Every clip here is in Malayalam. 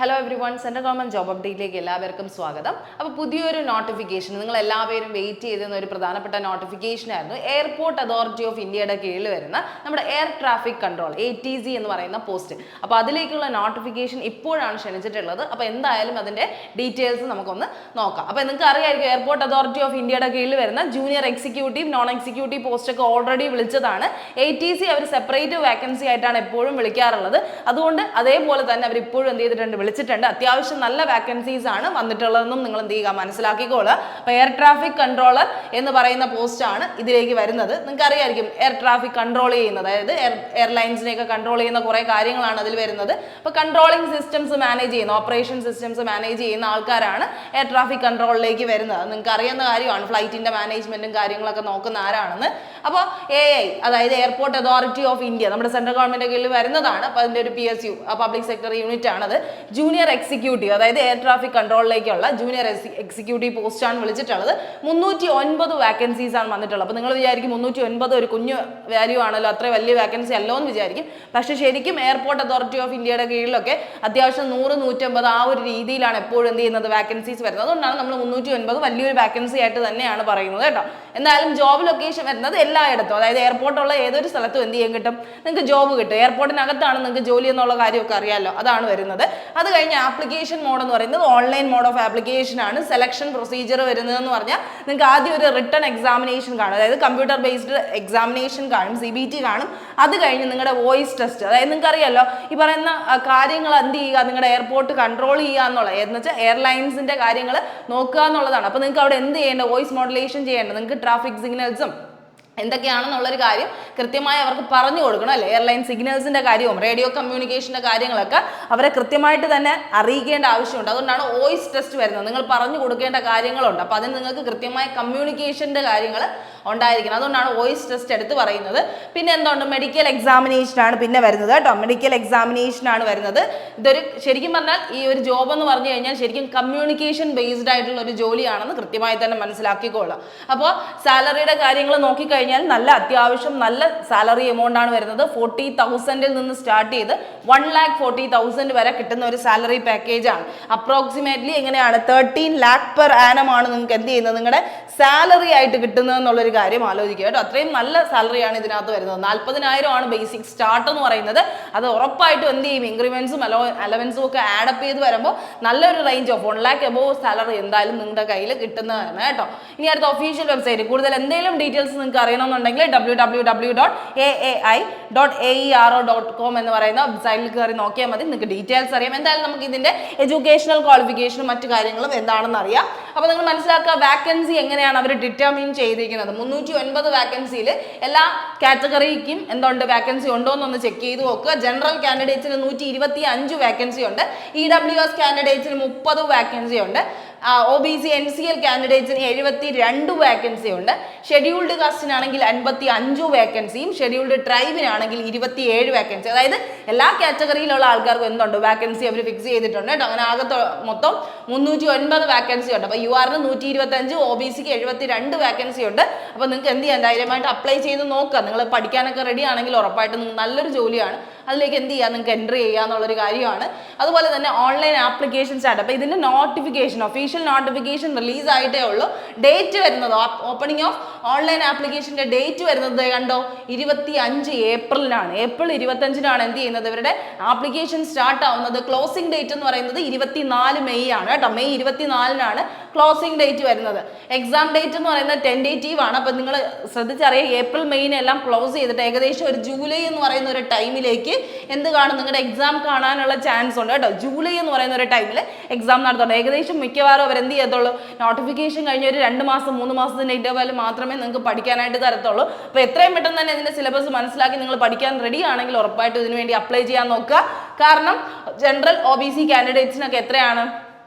Hello everyone, central government job അപ്ഡേറ്റിലേക്ക് എല്ലാവർക്കും സ്വാഗതം. അപ്പോൾ പുതിയൊരു നോട്ടിഫിക്കേഷൻ, നിങ്ങൾ എല്ലാവരും വെയിറ്റ് ചെയ്തിരുന്ന ഒരു പ്രധാനപ്പെട്ട നോട്ടിഫിക്കേഷൻ ആയിരുന്നു. എയർപോർട്ട് അതോറിറ്റി ഓഫ് ഇന്ത്യയുടെ കീഴിൽ വരുന്ന നമ്മുടെ എയർ ട്രാഫിക് കൺട്രോൾ ATC എന്ന് പറയുന്ന പോസ്റ്റ്. അപ്പോൾ അതിലേക്കുള്ള നോട്ടിഫിക്കേഷൻ ഇപ്പോഴാണ് ക്ഷണിച്ചിട്ടുള്ളത്. അപ്പോൾ എന്തായാലും അതിൻ്റെ ഡീറ്റെയിൽസ് നമുക്കൊന്ന് നോക്കാം. അപ്പോൾ നിങ്ങൾക്ക് അറിയാമായിരിക്കും, എയർപോർട്ട് അതോറിറ്റി ഓഫ് ഇന്ത്യയുടെ കീഴിൽ വരുന്ന junior executive, non executive post ഒക്കെ ഓൾറെഡി വിളിച്ചതാണ്. ATC അവർ സെപ്പറേറ്റ് വേക്കൻസി ആയിട്ടാണ് എപ്പോഴും വിളിക്കാറുള്ളത്. അതുകൊണ്ട് അതേപോലെ തന്നെ അവർ ഇപ്പോഴും എന്ത് ചെയ്തിട്ടുണ്ട്, വിളിച്ചിട്ടുണ്ട്. അത്യാവശ്യം നല്ല വാക്കൻസീസ് ആണ് വന്നിട്ടുള്ളതെന്നും നിങ്ങൾ എന്ത് ചെയ്യുക, മനസ്സിലാക്കിക്കോളുക. അപ്പോൾ എയർ ട്രാഫിക് കൺട്രോളർ എന്ന് പറയുന്ന പോസ്റ്റ് ആണ് ഇതിലേക്ക് വരുന്നത്. നിങ്ങൾക്ക് അറിയായിരിക്കും, എയർ ട്രാഫിക് കൺട്രോൾ ചെയ്യുന്നത്, അതായത് എയർലൈൻസിനെയൊക്കെ കൺട്രോൾ ചെയ്യുന്ന കുറേ കാര്യങ്ങളാണ് അതിൽ വരുന്നത്. അപ്പോൾ കൺട്രോളിംഗ് സിസ്റ്റംസ് മാനേജ് ചെയ്യുന്ന, ഓപ്പറേഷൻ സിസ്റ്റംസ് മാനേജ് ചെയ്യുന്ന ആൾക്കാരാണ് എയർ ട്രാഫിക് കൺട്രോളിലേക്ക് വരുന്നത്. നിങ്ങൾക്ക് അറിയുന്ന കാര്യമാണ്, ഫ്ലൈറ്റിന്റെ മാനേജ്മെന്റും കാര്യങ്ങളൊക്കെ നോക്കുന്ന ആരാണെന്ന്. അപ്പോൾ AI, അതായത് എയർപോർട്ട് അതോറിറ്റി ഓഫ് ഇന്ത്യ, നമ്മുടെ സെൻട്രൽ ഗവൺമെന്റ് കീഴിൽ വരുന്നതാണ്. അപ്പോൾ അതിൻ്റെ ഒരു PSU, പബ്ലിക് സെക്ടർ യൂണിറ്റ് ആണത്. ജൂനിയർ എക്സിക്യൂട്ടീവ്, അതായത് എയർ ട്രാഫിക് കൺട്രോളിലേക്കുള്ള ജൂനിയർ എക്സിക്യൂട്ടീവ് പോസ്റ്റ് ആണ് വിളിച്ചിട്ടുള്ളത്. 309 വാക്കൻസീസ് ആണ് വന്നിട്ടുള്ളത്. അപ്പോൾ നിങ്ങൾ വിചാരിക്കും 309 ഒരു കുഞ്ഞു വാല്യൂ ആണല്ലോ, അത്ര വലിയ വാക്കൻസി അല്ലോ എന്ന് വിചാരിക്കും. പക്ഷേ ശരിക്കും എയർപോർട്ട് അതോറിറ്റി ഓഫ് ഇന്ത്യയുടെ കീഴിലൊക്കെ അത്യാവശ്യം 100-150 ആ ഒരു രീതിയിലാണ് എപ്പോഴും എന്ത് ചെയ്യുന്നത്, വാക്കൻസീസ് വരുന്നത്. അതുകൊണ്ടാണ് നമ്മൾ 309 വലിയൊരു വാക്കൻസി ആയിട്ട് തന്നെയാണ് പറയുന്നത് കേട്ടോ. എന്തായാലും ജോബ് ലൊക്കേഷൻ വരുന്നത് എല്ലായിടത്തും, അതായത് എയർപോർട്ടുള്ള ഏതൊരു സ്ഥലത്തും എന്ത് ചെയ്യാൻ കിട്ടും, നിങ്ങൾക്ക് ജോബ് കിട്ടും. എയർപോർട്ടിനകത്താണ് നിങ്ങൾക്ക് ജോലി എന്നുള്ള കാര്യമൊക്കെ അറിയാമല്ലോ, അതാണ് വരുന്നത്. അത് കഴിഞ്ഞ് ആപ്ലിക്കേഷൻ മോഡ് എന്ന് പറയുന്നത് ഓൺലൈൻ മോഡ് ഓഫ് ആപ്ലിക്കേഷൻ ആണ്. സെലക്ഷൻ പ്രൊസീജിയർ വരുന്നതെന്ന് പറഞ്ഞാൽ നിങ്ങൾക്ക് ആദ്യം ഒരു റിട്ടൺ എക്സാമിനേഷൻ കാണും, അതായത് കമ്പ്യൂട്ടർ ബേസ്ഡ് എക്സാമിനേഷൻ കാണും, CBT കാണും. അത് കഴിഞ്ഞ് നിങ്ങളുടെ വോയിസ് ടെസ്റ്റ്, അതായത് നിങ്ങൾക്ക് അറിയാമല്ലോ ഈ പറയുന്ന കാര്യങ്ങൾ എന്ത് ചെയ്യുക, നിങ്ങളുടെ എയർപോർട്ട് കൺട്രോൾ ചെയ്യുക എന്നുള്ളത്, എന്ന് വെച്ചാൽ എയർലൈൻസിന്റെ കാര്യങ്ങൾ നോക്കുക എന്നുള്ളതാണ്. അപ്പോൾ നിങ്ങൾക്ക് അവിടെ എന്ത് ചെയ്യേണ്ടത്, വോയിസ് മോഡുലേഷൻ ചെയ്യേണ്ടത്, നിങ്ങൾക്ക് ട്രാഫിക് സിഗ്നൽസും എന്തൊക്കെയാണെന്നുള്ളൊരു കാര്യം കൃത്യമായി അവർക്ക് പറഞ്ഞു കൊടുക്കണം അല്ലേ. എയർലൈൻ സിഗ്നൽസിന്റെ കാര്യവും റേഡിയോ കമ്മ്യൂണിക്കേഷന്റെ കാര്യങ്ങളൊക്കെ അവരെ കൃത്യമായിട്ട് തന്നെ അറിയിക്കേണ്ട ആവശ്യമുണ്ട്. അതുകൊണ്ടാണ് വോയിസ് ടെസ്റ്റ് വരുന്നത്. നിങ്ങൾ പറഞ്ഞു കൊടുക്കേണ്ട കാര്യങ്ങളുണ്ട്. അപ്പോൾ അതിന് നിങ്ങൾക്ക് കൃത്യമായ കമ്മ്യൂണിക്കേഷന്റെ കാര്യങ്ങൾ ഉണ്ടായിരിക്കണം. അതുകൊണ്ടാണ് വോയിസ് ടെസ്റ്റ് എടുത്ത് പറയുന്നത്. പിന്നെ എന്തുകൊണ്ട്, മെഡിക്കൽ എക്സാമിനേഷൻ ആണ് പിന്നെ വരുന്നത് കേട്ടോ. മെഡിക്കൽ എക്സാമിനേഷൻ ആണ് വരുന്നത്. ഇതൊരു ശരിക്കും പറഞ്ഞാൽ ഈ ഒരു ജോബ് എന്ന് പറഞ്ഞു കഴിഞ്ഞാൽ ശരിക്കും കമ്മ്യൂണിക്കേഷൻ ബേസ്ഡ് ആയിട്ടുള്ള ഒരു ജോലിയാണെന്ന് കൃത്യമായി തന്നെ മനസ്സിലാക്കിക്കൊള്ളാം. അപ്പോൾ സാലറിയുടെ കാര്യങ്ങൾ നോക്കിക്കഴിഞ്ഞാൽ നല്ല അത്യാവശ്യം നല്ല സാലറി എമൗണ്ട് ആണ് വരുന്നത്. 40,000 നിന്ന് സ്റ്റാർട്ട് ചെയ്ത് 1,40,000 വരെ കിട്ടുന്ന ഒരു സാലറി പാക്കേജ് ആണ്. അപ്രോക്സിമേറ്റ്ലി എങ്ങനെയാണ് 13 lakh per annum ആണ് നിങ്ങൾക്ക് എന്ത് ചെയ്യുന്നത്, നിങ്ങളുടെ സാലറി ആയിട്ട് കിട്ടുന്നത് എന്നുള്ളൊരു കാര്യം ആലോചിക്കുക കേട്ടോ. അത്രയും നല്ല സാലറിയാണ് ഇതിനകത്ത് വരുന്നത്. 40,000 ആണ് ബേസിക് സ്റ്റാർട്ട് എന്ന് പറയുന്നത്. അത് ഉറപ്പായിട്ടും എന്ത് ചെയ്യും, ഇൻക്രിമെന്റ്സും അലവൻസും ഒക്കെ ആഡപ്പ് ചെയ്ത് വരുമ്പോൾ നല്ലൊരു range of 1 lakh above salary എന്തായാലും നിങ്ങളുടെ കയ്യിൽ കിട്ടുന്നതാണ് കേട്ടോ. ഇനി അടുത്ത ഒഫീഷ്യൽ വെബ്സൈറ്റ്, കൂടുതൽ എന്തെങ്കിലും ഡീറ്റെയിൽസ് നിങ്ങൾക്ക് അറിയണമെന്നുണ്ടെങ്കിൽ www.aai.aero.com എന്ന് പറയുന്ന വെബ്സൈറ്റിൽ കയറി നോക്കിയാൽ മതി, നിങ്ങൾക്ക് ഡീറ്റെയിൽസ് അറിയാം. എന്തായാലും നമുക്ക് ഇതിന്റെ എഡ്യൂക്കേഷണൽ ക്വാളിഫിക്കേഷനും മറ്റു കാര്യങ്ങളും എന്താണെന്ന് അറിയാം. അപ്പോൾ നിങ്ങൾ മനസ്സിലാക്കുക, വാക്കൻസി എങ്ങനെയാണ് അവർ ഡിറ്റർമിൻ ചെയ്തിരിക്കുന്നത്. 309 വാക്കൻസിയിൽ എല്ലാ കാറ്റഗറിക്കും എന്തുണ്ട്, വാക്കൻസി ഉണ്ടോ എന്നൊന്ന് ചെക്ക് ചെയ്ത് നോക്കുക. ജനറൽ കാൻഡിഡേറ്റ്സിന് 125 വാക്കൻസി ഉണ്ട്. EWS കാൻഡിഡേറ്റ്സിന് 30 വാക്കൻസി ഉണ്ട്. OBC NCL കാൻഡിഡേറ്റ്സിന് 72 വാക്കൻസി ഉണ്ട്. ഷെഡ്യൂൾഡ് കാസ്റ്റിനാണെങ്കിൽ 55 വാക്കൻസിയും ഷെഡ്യൂൾഡ് ട്രൈബിനാണെങ്കിൽ 27 വാക്കൻസി. അതായത് എല്ലാ കാറ്റഗറിയിലുള്ള ആൾക്കാർക്കും എന്തുണ്ട്, വാക്കൻസി അവർ ഫിക്സ് ചെയ്തിട്ടുണ്ട് കേട്ടോ. അങ്ങനെ ആകെ മൊത്തം 309 വാക്കൻസി ഉണ്ട്. അപ്പോൾ UR 125, OBCക്ക് 72 വാക്കൻസി ഉണ്ട്. അപ്പോൾ നിങ്ങൾക്ക് എന്ത് ചെയ്യാൻ, ധൈര്യമായിട്ട് അപ്ലൈ ചെയ്ത് നോക്കുക. നിങ്ങൾ പഠിക്കാനൊക്കെ റെഡി ആണെങ്കിൽ ഉറപ്പായിട്ടും നല്ലൊരു ജോലിയാണ്. അതിലേക്ക് എന്ത് ചെയ്യുക, നിങ്ങൾക്ക് എൻട്രി ചെയ്യുക എന്നുള്ളൊരു കാര്യമാണ്. അതുപോലെ തന്നെ ഓൺലൈൻ ആപ്ലിക്കേഷൻ സ്റ്റാർട്ട്. അപ്പോൾ ഇതിൻ്റെ നോട്ടിഫിക്കേഷൻ, ഒഫീഷ്യൽ നോട്ടിഫിക്കേഷൻ റിലീസ് ആയിട്ടേ ഉള്ളൂ. ഡേറ്റ് വരുന്നത്, ഓപ്പണിംഗ് ഓഫ് ഓൺലൈൻ ആപ്ലിക്കേഷൻ്റെ ഡേറ്റ് വരുന്നത് കണ്ടോ, 25 ഏപ്രിലിനാണ്. ഏപ്രിൽ 25-നാണ് എന്ത് ചെയ്യുന്നത്, ഇവരുടെ ആപ്ലിക്കേഷൻ സ്റ്റാർട്ട് ആവുന്നത്. ക്ലോസിംഗ് ഡേറ്റ് എന്ന് പറയുന്നത് 24 മെയ് ആണ് കേട്ടോ. മെയ് 24-നാണ് ക്ലോസിംഗ് ഡേറ്റ് വരുന്നത്. എക്സാം ഡേറ്റ് എന്ന് പറയുന്നത് ടെൻഡേറ്റീവ് ആണ്. അപ്പോൾ നിങ്ങൾ ശ്രദ്ധിച്ചറിയാം, ഏപ്രിൽ മെയ്നെല്ലാം ക്ലോസ് ചെയ്തിട്ട് ഏകദേശം ഒരു ജൂലൈ എന്ന് പറയുന്ന ഒരു ടൈമിലേക്ക് എന്ത് കാണും, നിങ്ങളുടെ എക്സാം കാണാനുള്ള ചാൻസ് ഉണ്ട് കേട്ടോ. ജൂലൈ എന്ന് പറയുന്ന ഒരു ടൈമിൽ എക്സാം നടത്തുന്നുണ്ട്. ഏകദേശം മിക്കവാറും അവരെന്ത് ചെയ്യത്തുള്ളൂ, നോട്ടിഫിക്കേഷൻ കഴിഞ്ഞ ഒരു 2 മാസം 3 മാസത്തിൻ്റെ ഇൻ്റർവെൽ മാത്രമേ നിങ്ങൾക്ക് പഠിക്കാനായിട്ട് തരത്തുള്ളൂ. അപ്പോൾ എത്രയും പെട്ടെന്ന് തന്നെ ഇതിൻ്റെ സിലബസ് മനസ്സിലാക്കി നിങ്ങൾ പഠിക്കാൻ റെഡി ആണെങ്കിൽ ഉറപ്പായിട്ടും ഇതിനു വേണ്ടി അപ്ലൈ ചെയ്യാൻ നോക്കുക. കാരണം ജനറൽ OBC കാൻഡിഡേറ്റ്സിനൊക്കെ എത്രയാണ്,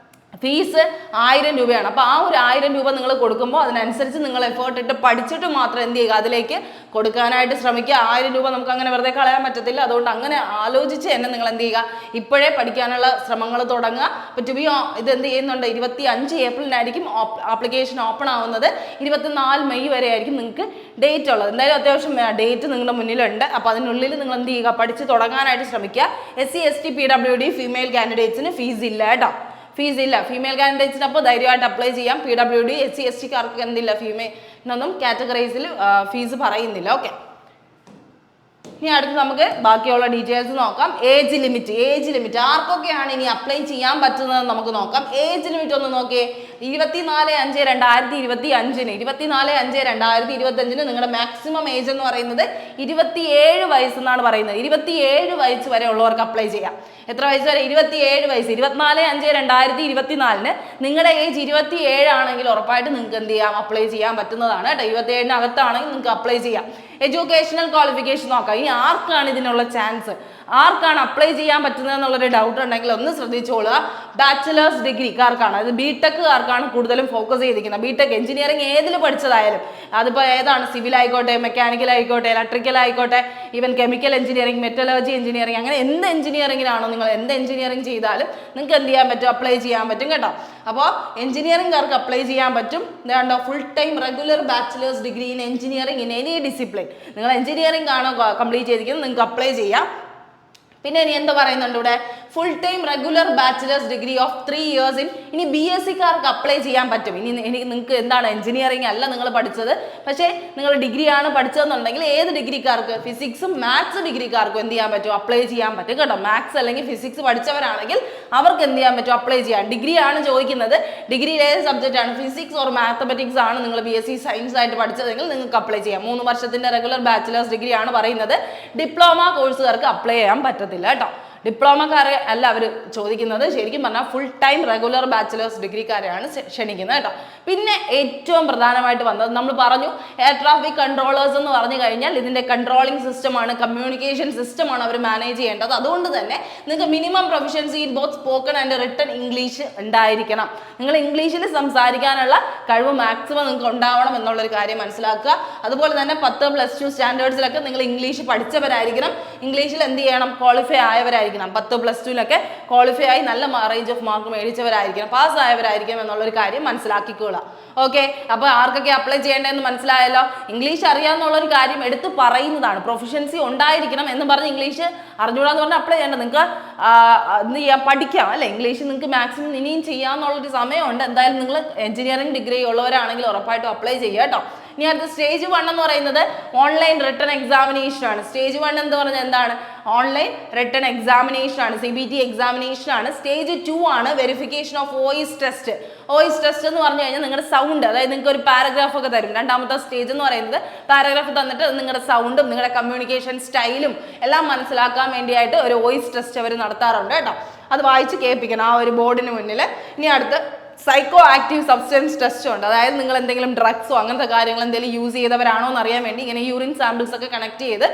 ഫീസ് 1000 രൂപയാണ്. അപ്പോൾ ആ ഒരു 1000 രൂപ നിങ്ങൾ കൊടുക്കുമ്പോൾ അതിനനുസരിച്ച് നിങ്ങൾ എഫേർട്ട് ഇട്ട് പഠിച്ചിട്ട് മാത്രം എന്ത് ചെയ്യുക, അതിലേക്ക് കൊടുക്കാനായിട്ട് ശ്രമിക്കുക. 1000 രൂപ നമുക്ക് അങ്ങനെ വെറുതെ കളയാൻ പറ്റത്തില്ല. അതുകൊണ്ട് അങ്ങനെ ആലോചിച്ച് തന്നെ നിങ്ങൾ എന്ത് ചെയ്യുക, ഇപ്പോഴേ പഠിക്കാനുള്ള ശ്രമങ്ങൾ തുടങ്ങുക. അപ്പോൾ ടു ബി ഇത് എന്ത് ചെയ്യുന്നുണ്ട്, 25 ഏപ്രിലിനായിരിക്കും ആപ്ലിക്കേഷൻ ഓപ്പൺ ആവുന്നത്. 24 മെയ് വരെ ആയിരിക്കും നിങ്ങൾക്ക് ഡേറ്റ് ഉള്ളത്. എന്തായാലും അത്യാവശ്യം ഡേറ്റ് നിങ്ങളുടെ മുന്നിലുണ്ട്. അപ്പോൾ അതിനുള്ളിൽ നിങ്ങൾ എന്ത് ചെയ്യുക, പഠിച്ച് തുടങ്ങാനായിട്ട് ശ്രമിക്കുക. SC ST PWD ഫീമെയിൽ കാൻഡിഡേറ്റ്സിന് ഫീസ് ഇല്ല കേട്ടോ, ഫീസ് ഇല്ല. ഫീമെയിൽ കാൻഡിഡേറ്റ്സിന് അപ്പോൾ ധൈര്യമായിട്ട് അപ്ലൈ ചെയ്യാം. PWD SC ST കാർക്ക് എന്തില്ല, ഫീമെയിലൊന്നും കാറ്റഗറൈസിൽ ഫീസ് പറയുന്നില്ല. ഓക്കെ, ഇനി അടുത്ത് നമുക്ക് ബാക്കിയുള്ള ഡീറ്റെയിൽസ് നോക്കാം. ഏജ് ലിമിറ്റ് ആർക്കൊക്കെയാണ് ഇനി അപ്ലൈ ചെയ്യാൻ പറ്റുന്നത് നമുക്ക് നോക്കാം. ഏജ് ലിമിറ്റ് ഒന്ന് നോക്കിയേ. 24/5/2025 24/5/2025 നിങ്ങളുടെ മാക്സിമം ഏജ് എന്ന് പറയുന്നത് 27 വയസ്സെന്നാണ് പറയുന്നത്. 27 വയസ്സ് വരെ ഉള്ളവർക്ക് അപ്ലൈ ചെയ്യാം. എത്ര വയസ്സ് വരെ? 27 വയസ്സ്. 24/5/2024 നിങ്ങളുടെ ഏജ് 27 ആണെങ്കിൽ ഉറപ്പായിട്ട് നിങ്ങൾക്ക് എന്ത് ചെയ്യാം, അപ്ലൈ ചെയ്യാൻ പറ്റുന്നതാണ് കേട്ടോ. 27 അകത്താണെങ്കിൽ നിങ്ങൾക്ക് അപ്ലൈ ചെയ്യാം. എഡ്യൂക്കേഷണൽ ക്വാളിഫിക്കേഷൻ നോക്കാം. ഇനി ആർക്കാണ് ഇതിനുള്ള ചാൻസ്, ആർക്കാണ് അപ്ലൈ ചെയ്യാൻ പറ്റുന്നത് എന്നുള്ളൊരു ഡൗട്ട് ഉണ്ടെങ്കിൽ ഒന്ന് ശ്രദ്ധിച്ചോളുക. ബാച്ചിലേഴ്സ് ഡിഗ്രിക്കാർക്കാണ്, അത് ബിടെക്കുകാർക്കാണ് കൂടുതലും ഫോക്കസ് ചെയ്തിരിക്കുന്നത്. ബിടെക് എഞ്ചിനീയറിംഗ് ഏതിൽ പഠിച്ചതായാലും, അതിപ്പോൾ ഏതാണ്, സിവിൽ ആയിക്കോട്ടെ, മെക്കാനിക്കൽ ആയിക്കോട്ടെ, ഇലക്ട്രിക്കൽ ആയിക്കോട്ടെ, even chemical engineering, metallurgy engineering, അങ്ങനെ എന്ത് എഞ്ചിനീയറിംഗിനാണോ നിങ്ങൾ എന്ത് എഞ്ചിനീയറിംഗ് ചെയ്താലും നിങ്ങൾക്ക് എന്ത് ചെയ്യാൻ പറ്റും, അപ്ലൈ ചെയ്യാൻ പറ്റും കേട്ടോ. അപ്പോൾ എഞ്ചിനീയറിംഗുകാർക്ക് അപ്ലൈ ചെയ്യാൻ പറ്റും. എന്താണ്ടോ, full time regular bachelor's degree in engineering in any discipline. നിങ്ങൾ എഞ്ചിനീയറിംഗ് ആണോ കംപ്ലീറ്റ് ചെയ്തിരിക്കുന്നത്, നിങ്ങൾക്ക് അപ്ലൈ ചെയ്യാം. പിന്നെ ഇനി എന്താ പറയുന്നുണ്ട് ഇവിടെ, full time regular bachelor's degree of 3 years in. ഇനി BSc കാർക്ക് അപ്ലൈ ചെയ്യാൻ പറ്റും. ഇനി നിങ്ങൾക്ക് എന്താണ്, എഞ്ചിനീയറിംഗ് അല്ല നിങ്ങൾ പഠിച്ചത്, പക്ഷേ നിങ്ങൾ ഡിഗ്രിയാണ് പഠിച്ചതെന്നുണ്ടെങ്കിൽ ഏത് ഡിഗ്രിക്കാർക്ക്, ഫിസിക്സും മാത്സ് ഡിഗ്രിക്കാർക്കും എന്ത് ചെയ്യാൻ പറ്റും, അപ്ലൈ ചെയ്യാൻ പറ്റും കേട്ടോ. മാത്സ് അല്ലെങ്കിൽ ഫിസിക്സ് പഠിച്ചവരാണെങ്കിൽ അവർക്ക് എന്ത് ചെയ്യാൻ പറ്റും, അപ്ലൈ ചെയ്യാം. ഡിഗ്രിയാണ് ചോദിക്കുന്നത്, ഡിഗ്രിയിൽ ഏത് സബ്ജക്റ്റ് ആണ്, ഫിസിക്സ് ഓർ മാത്തമെറ്റിക്സ് ആണ് നിങ്ങൾ BSc സയൻസ് ആയിട്ട് പഠിച്ചതെങ്കിൽ നിങ്ങൾക്ക് അപ്ലൈ ചെയ്യാം. 3 വർഷത്തിന്റെ റെഗുലർ ബാച്ചിലേഴ്സ് ഡിഗ്രി ആണ് പറയുന്നത്. ഡിപ്ലോമ കോഴ്സുകാർക്ക് അപ്ലൈ ചെയ്യാൻ പറ്റത്തില്ല കേട്ടോ. ഡിപ്ലോമക്കാരെ അല്ല അവർ ചോദിക്കുന്നത്, ശരിക്കും പറഞ്ഞാൽ ഫുൾ ടൈം റെഗുലർ ബാച്ചിലേഴ്സ് ഡിഗ്രിക്കാരെയാണ് ക്ഷണിക്കുന്നത് കേട്ടോ. പിന്നെ ഏറ്റവും പ്രധാനമായിട്ട് വന്നത് നമ്മൾ പറഞ്ഞു, എയർ ട്രാഫിക് കൺട്രോളേഴ്സ് എന്ന് പറഞ്ഞു കഴിഞ്ഞാൽ ഇതിൻ്റെ കൺട്രോളിംഗ് സിസ്റ്റമാണ്, കമ്മ്യൂണിക്കേഷൻ സിസ്റ്റമാണ് അവർ മാനേജ് ചെയ്യേണ്ടത്. അതുകൊണ്ട് തന്നെ നിങ്ങൾക്ക് minimum proficiency in both spoken and written English ഉണ്ടായിരിക്കണം. നിങ്ങൾ ഇംഗ്ലീഷിൽ സംസാരിക്കാനുള്ള കഴിവ് മാക്സിമം നിങ്ങൾക്ക് ഉണ്ടാവണം എന്നുള്ളൊരു കാര്യം മനസ്സിലാക്കുക. അതുപോലെ തന്നെ 10+2 സ്റ്റാൻഡേർഡ്സിലൊക്കെ നിങ്ങൾ ഇംഗ്ലീഷ് പഠിച്ചവരായിരിക്കണം. ഇംഗ്ലീഷിൽ എന്ത് ചെയ്യണം, ക്വാളിഫൈ ആയവരായിരിക്കണം. 10+2 ക്വാളിഫൈ ആയി നല്ല റേഞ്ച് ഓഫ് മാർക്ക് മേടിച്ചവരായിരിക്കണം, പാസ് ആയവരായിരിക്കണം എന്നുള്ളൊരു കാര്യം മനസ്സിലാക്കിക്കൊള്ളുക. ഓക്കെ, അപ്പോൾ ആർക്കൊക്കെ അപ്ലൈ ചെയ്യേണ്ടതെന്ന് മനസ്സിലായല്ലോ. ഇംഗ്ലീഷ് അറിയാമെന്നുള്ളൊരു കാര്യം എടുത്ത് പറയുന്നതാണ്. പ്രൊഫിഷ്യൻസി ഉണ്ടായിരിക്കണം എന്ന് പറഞ്ഞ് ഇംഗ്ലീഷ് അറിഞ്ഞുകൂടാന്ന് പറഞ്ഞാൽ അപ്ലൈ ചെയ്യേണ്ട. നിങ്ങൾക്ക് എന്ത് ചെയ്യാം, പഠിക്കാം അല്ലേ, ഇംഗ്ലീഷ് നിങ്ങൾക്ക് മാക്സിമം ഇനിയും ചെയ്യാമെന്നുള്ളൊരു സമയമുണ്ട്. എന്തായാലും നിങ്ങൾ എഞ്ചിനീയറിംഗ് ഡിഗ്രി ഉള്ളവരാണെങ്കിൽ ഉറപ്പായിട്ടും അപ്ലൈ ചെയ്യുക കേട്ടോ. ഇനി അടുത്ത സ്റ്റേജ് 1 എന്ന് പറയുന്നത് ഓൺലൈൻ റിട്ടൺ എക്സാമിനേഷൻ ആണ്. സ്റ്റേജ് 1 എന്ന് പറഞ്ഞാൽ എന്താണ്, ഓൺലൈൻ റിട്ടൺ എക്സാമിനേഷൻ ആണ്, CBT എക്സാമിനേഷൻ ആണ്. സ്റ്റേജ് 2 ആണ് verification of voice test. Voice test എന്ന് പറഞ്ഞു കഴിഞ്ഞാൽ നിങ്ങളുടെ സൗണ്ട്, അതായത് നിങ്ങൾക്ക് ഒരു പാരഗ്രാഫ് ഒക്കെ തരും. രണ്ടാമത്തെ സ്റ്റേജ് എന്ന് പറയുന്നത് പാരഗ്രാഫ് തന്നിട്ട് നിങ്ങളുടെ സൗണ്ടും നിങ്ങളുടെ കമ്മ്യൂണിക്കേഷൻ സ്റ്റൈലും എല്ലാം മനസ്സിലാക്കാൻ വേണ്ടിയായിട്ട് ഒരു വോയിസ് ടെസ്റ്റ് അവർ നടത്താറുണ്ട് കേട്ടോ. അത് വായിച്ച് കേൾപ്പിക്കണം ആ ഒരു ബോർഡിന് മുന്നിൽ. ഇനി അടുത്ത് സൈക്കോ ആക്റ്റീവ് സബ്സ്റ്റൻസ് ടെസ്റ്റ് ഉണ്ട്. അതായത് നിങ്ങൾ എന്തെങ്കിലും ഡ്രഗ്സോ അങ്ങനത്തെ കാര്യങ്ങൾ എന്തെങ്കിലും യൂസ് ചെയ്തവരാണോ എന്ന് അറിയാൻ വേണ്ടി ഇങ്ങനെ യൂറിൻ സാമ്പിൾസ് ഒക്കെ കളക്ട് ചെയ്ത്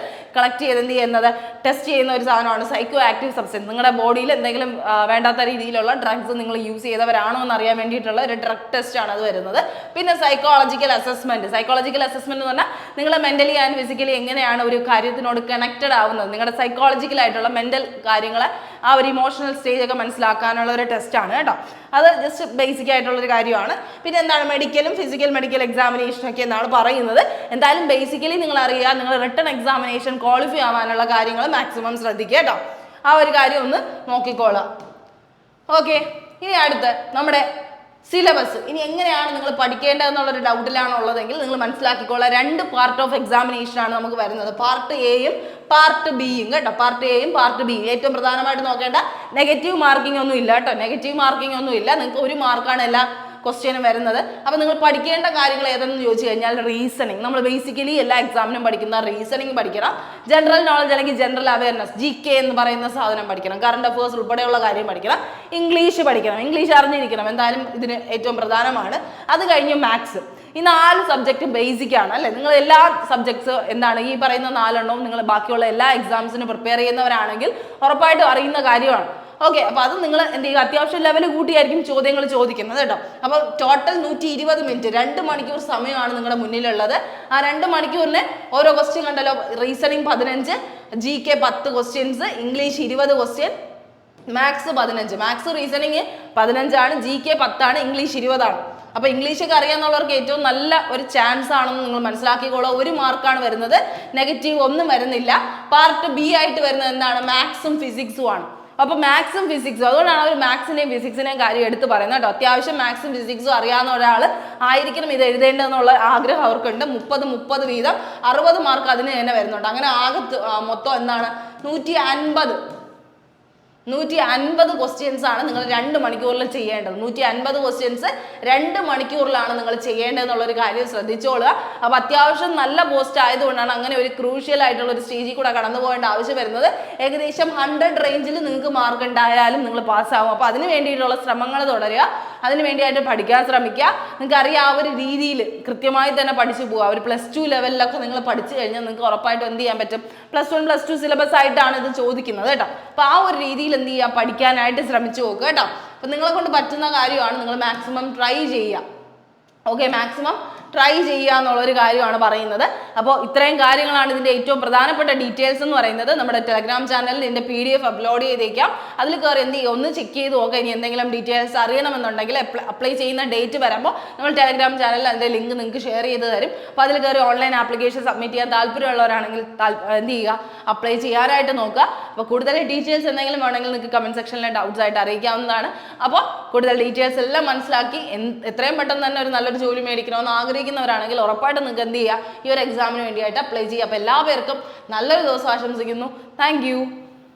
എന്ത് ചെയ്യുന്നത്, ടെസ്റ്റ് ചെയ്യുന്ന ഒരു സാധനമാണ് സൈക്കോ ആക്റ്റീവ് സബ്സ്റ്റൻസ്. നിങ്ങളുടെ ബോഡിയിൽ എന്തെങ്കിലും വേണ്ടാത്ത രീതിയിലുള്ള ഡ്രഗ്സ് നിങ്ങൾ യൂസ് ചെയ്തവരാണോ എന്ന് അറിയാൻ വേണ്ടിയിട്ടുള്ള ഒരു ഡ്രഗ് ടെസ്റ്റ് ആണ് അത് വരുന്നത്. പിന്നെ സൈക്കോളജിക്കൽ അസസ്മെന്റ് എന്ന് പറഞ്ഞാൽ നിങ്ങൾ മെന്റലി ആൻഡ് ഫിസിക്കലി എങ്ങനെയാണ് ഒരു കാര്യത്തിനോട് കണക്റ്റഡ് ആവുന്നത്, നിങ്ങളുടെ സൈക്കോളജിക്കൽ ആയിട്ടുള്ള മെന്റൽ കാര്യങ്ങളെ ആ ഒരു ഇമോഷണൽ സ്റ്റേജ് ഒക്കെ മനസ്സിലാക്കാനുള്ള ഒരു ടെസ്റ്റാണ് കേട്ടോ. അത് ജസ്റ്റ് ബേസിക് ആയിട്ടുള്ളൊരു കാര്യമാണ്. പിന്നെ എന്താണ്, മെഡിക്കലും ഫിസിക്കൽ മെഡിക്കൽ എക്സാമിനേഷൻ ഒക്കെ എന്നാണ് പറയുന്നത്. എന്തായാലും ബേസിക്കലി നിങ്ങൾ അറിയുക, നിങ്ങൾ റിട്ടൺ എക്സാമിനേഷൻ ക്വാളിഫൈ ആവാനുള്ള കാര്യങ്ങൾ മാക്സിമം ശ്രദ്ധിക്കുക കേട്ടോ. ആ ഒരു കാര്യം ഒന്ന് നോക്കിക്കോളാം. ഓക്കെ, ഇനി അടുത്ത് നമ്മുടെ സിലബസ്. ഇനി എങ്ങനെയാണ് നിങ്ങൾ പഠിക്കേണ്ടതെന്നുള്ളൊരു ഡൗട്ടിലാണ് ഉള്ളതെങ്കിൽ നിങ്ങൾ മനസ്സിലാക്കിക്കോളാം. 2 പാർട്ട് ഓഫ് എക്സാമിനേഷൻ ആണ് നമുക്ക് വരുന്നത്, പാർട്ട് എയും പാർട്ട് ബിയും കേട്ടോ. പാർട്ട് എയും പാർട്ട് ബിയും ഏറ്റവും പ്രധാനമായിട്ട് നോക്കേണ്ട, നെഗറ്റീവ് മാർക്കിംഗ് ഒന്നും ഇല്ല കേട്ടോ. നെഗറ്റീവ് മാർക്കിംഗ് ഒന്നും ഇല്ല, നിങ്ങൾക്ക് 1 മാർക്കാണ് എല്ലാ ക്വസ്റ്റ്യനും വരുന്നത്. അപ്പോൾ നിങ്ങൾ പഠിക്കേണ്ട കാര്യങ്ങൾ ഏതെന്ന് ചോദിച്ചു കഴിഞ്ഞാൽ റീസണിങ്. നമ്മൾ ബേസിക്കലി എല്ലാ എക്സാമിനും പഠിക്കുന്ന റീസണിങ് പഠിക്കണം. ജനറൽ നോളജ് അല്ലെങ്കിൽ ജനറൽ അവയർനെസ് GK എന്ന് പറയുന്ന സാധനം പഠിക്കണം. കറണ്ട് അഫേഴ്സ് ഉൾപ്പെടെയുള്ള കാര്യം പഠിക്കണം. ഇംഗ്ലീഷ് പഠിക്കണം, ഇംഗ്ലീഷ് അറിഞ്ഞിരിക്കണം, എന്തായാലും ഇതിന് ഏറ്റവും പ്രധാനമാണ്. അത് കഴിഞ്ഞ് മാത്സ്. ഈ 4 സബ്ജക്റ്റ് ബേസിക് ആണ് അല്ലേ. നിങ്ങൾ എല്ലാ സബ്ജക്ട്സ് എന്താണ് ഈ പറയുന്ന 4 എണ്ണവും നിങ്ങൾ ബാക്കിയുള്ള എല്ലാ എക്സാംസിന് പ്രിപ്പയർ ചെയ്യുന്നവരാണെങ്കിൽ ഉറപ്പായിട്ടും അറിയുന്ന കാര്യമാണ്. ഓക്കെ, അപ്പോൾ അത് നിങ്ങൾ എന്ത് ചെയ്യുക, അത്യാവശ്യം ലെവൽ കൂട്ടിയായിരിക്കും ചോദ്യങ്ങൾ ചോദിക്കുന്നത് കേട്ടോ. അപ്പോൾ ടോട്ടൽ 120 മിനിറ്റ്, 2 മണിക്കൂർ സമയമാണ് നിങ്ങളുടെ മുന്നിലുള്ളത്. ആ 2 മണിക്കൂറിന് ഓരോ ക്വസ്റ്റ്യൻ കണ്ടല്ലോ, reasoning 15, GK 10 questions, English 20 question, maths 15. Maths reasoning 15 GK 10, English 20. അപ്പോൾ ഇംഗ്ലീഷൊക്കെ അറിയാന്നുള്ളവർക്ക് ഏറ്റവും നല്ല ഒരു ചാൻസ് ആണെന്ന് നിങ്ങൾ മനസ്സിലാക്കിക്കോളൂ. 1 മാർക്കാണ് വരുന്നത്, നെഗറ്റീവ് ഒന്നും വരുന്നില്ല. പാർട്ട് B ആയിട്ട് വരുന്നത് എന്താണ്, മാത്സും ഫിസിക്സും ആണ്. അപ്പോൾ മാത്സും ഫിസിക്സും, അതുകൊണ്ടാണ് അവർ മാത്സിനെയും ഫിസിക്സിനെയും കാര്യം എടുത്ത് പറയുന്നത് കേട്ടോ. അത്യാവശ്യം മാത്സും ഫിസിക്സും അറിയാവുന്ന ഒരാൾ ആയിരിക്കണം ഇത് എഴുതേണ്ടതെന്നുള്ള ആഗ്രഹം അവർക്കുണ്ട്. 30 വീതം 60 മാർക്ക് അതിന് തന്നെ വരുന്നുണ്ട്. അങ്ങനെ ആകെ മൊത്തം എന്താണ് 150 ക്വസ്റ്റ്യൻസ് ആണ് നിങ്ങൾ 2 മണിക്കൂറിൽ ചെയ്യേണ്ടത്. 150 ക്വസ്റ്റ്യൻസ് 2 മണിക്കൂറിലാണ് നിങ്ങൾ ചെയ്യേണ്ടതെന്നുള്ളൊരു കാര്യം ശ്രദ്ധിച്ചോളുക. അപ്പോൾ അത്യാവശ്യം നല്ല പോസ്റ്റ് ആയതുകൊണ്ടാണ് അങ്ങനെ ഒരു ക്രൂഷ്യൽ ആയിട്ടുള്ള ഒരു സ്റ്റേജിൽ കൂടെ കടന്നു പോകേണ്ട ആവശ്യം വരുന്നത്. ഏകദേശം 100 റേഞ്ചിൽ നിങ്ങൾക്ക് മാർക്ക് ഉണ്ടായാലും നിങ്ങൾ പാസ്സാവും. അപ്പോൾ അതിന് വേണ്ടിയിട്ടുള്ള ശ്രമങ്ങൾ തുടരുക, അതിന് വേണ്ടിയായിട്ട് പഠിക്കാൻ ശ്രമിക്കുക. നിങ്ങൾക്ക് അറിയാം, ആ ഒരു രീതിയിൽ കൃത്യമായി തന്നെ പഠിച്ചു പോവുക. ഒരു +2 ലെവലിലൊക്കെ നിങ്ങൾ പഠിച്ചു കഴിഞ്ഞാൽ നിങ്ങൾക്ക് ഉറപ്പായിട്ടും എന്ത് ചെയ്യാൻ പറ്റും, +1 +2 സിലബസ് ആയിട്ടാണ് ഇത് ചോദിക്കുന്നത് കേട്ടോ. അപ്പോൾ ആ ഒരു രീതിയിൽ എന്ത് ചെയ്യുക, പഠിക്കാനായിട്ട് ശ്രമിച്ചു നോക്കുക കേട്ടോ. അപ്പം നിങ്ങളെ കൊണ്ട് പറ്റുന്ന കാര്യമാണ്, നിങ്ങൾ മാക്സിമം ട്രൈ ചെയ്യുക. ഓക്കെ, മാക്സിമം ട്രൈ ചെയ്യുക എന്നുള്ളൊരു കാര്യമാണ് പറയുന്നത്. അപ്പോൾ ഇത്രയും കാര്യങ്ങളാണ് ഇതിൻ്റെ ഏറ്റവും പ്രധാനപ്പെട്ട ഡീറ്റെയിൽസ് എന്ന് പറയുന്നത്. നമ്മുടെ ടെലഗ്രാം ചാനലിൽ ഇതിൻ്റെ PDF അപ്ലോഡ് ചെയ്തേക്കാം. അതിൽ കയറി എന്ത് ചെയ്യുക, ഒന്ന് ചെക്ക് ചെയ്ത് നോക്കുക. ഇനി എന്തെങ്കിലും ഡീറ്റെയിൽസ് അറിയണമെന്നുണ്ടെങ്കിൽ അപ്ലൈ ചെയ്യുന്ന ഡേറ്റ് വരുമ്പോൾ നമ്മൾ ടെലഗ്രാം ചാനലിൽ അതിൻ്റെ ലിങ്ക് നിങ്ങൾക്ക് ഷെയർ ചെയ്ത് തരും. അപ്പോൾ അതിൽ കയറി ഓൺലൈൻ ആപ്ലിക്കേഷൻ സബ്മിറ്റ് ചെയ്യാൻ താല്പര്യമുള്ളവരാണെങ്കിൽ എന്ത് ചെയ്യുക, അപ്ലൈ ചെയ്യാനായിട്ട് നോക്കുക. അപ്പോൾ കൂടുതൽ ഡീറ്റെയിൽസ് എന്തെങ്കിലും വേണമെങ്കിൽ നിങ്ങൾക്ക് കമൻറ്റ് സെക്ഷനിൽ ഡൗട്ട്സ് ആയിട്ട് അറിയിക്കാവുന്നതാണ്. അപ്പോൾ കൂടുതൽ ഡീറ്റെയിൽസ് എല്ലാം മനസ്സിലാക്കി എത്രയും പെട്ടെന്ന് തന്നെ ഒരു നല്ലൊരു ജോലി മേടിക്കണമെന്ന് ആഗ്രഹിക്കുന്നവരാണെങ്കിൽ ഉറപ്പായിട്ടും നിങ്ങൾക്ക് എന്ത് ചെയ്യുക, ഈ ഒരു എക്സാമിന് വേണ്ടിയായിട്ട് അപ്ലൈ ചെയ്യുക. അപ്പോൾ എല്ലാവർക്കും നല്ലൊരു ദിവസം ആശംസിക്കുന്നു. താങ്ക്